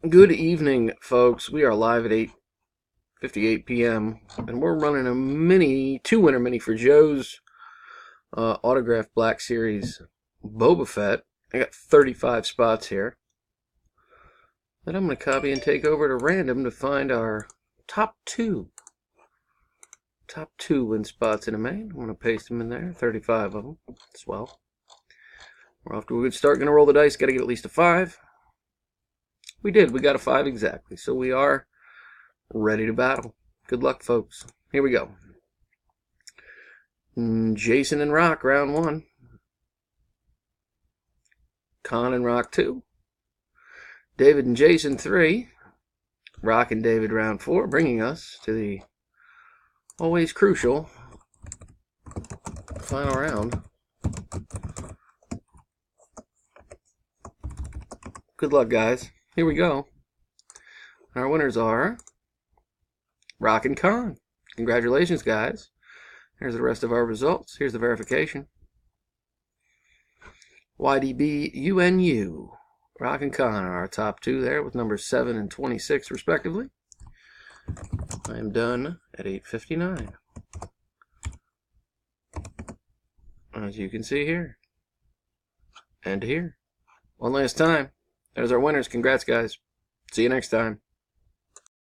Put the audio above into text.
Good evening, folks. We are live at 8:58 p.m. and we're running a two-winner mini for Joe's autographed Black Series Boba Fett. I got 35 spots here. Then I'm going to copy and take over to random to find our top two win spots in a main. I'm going to paste them in there, 35 of them as well. We're off to a good start. Going to roll the dice. Got to get at least a 5. We did. We got a 5 exactly. So we are ready to battle. Good luck, folks. Here we go. Jason and Rock, round 1. Con and Rock, 2. David and Jason, 3. Rock and David, round 4, bringing us to the always crucial final round. Good luck, guys. Here we go. Our winners are Rock and Con. Congratulations, guys. Here's the rest of our results. Here's the verification. YDB, UNU. Rock and Con are our top 2 there with numbers 7 and 26 respectively. I am done at 8:59. As you can see here. And here. One last time. There's our winners. Congrats, guys. See you next time.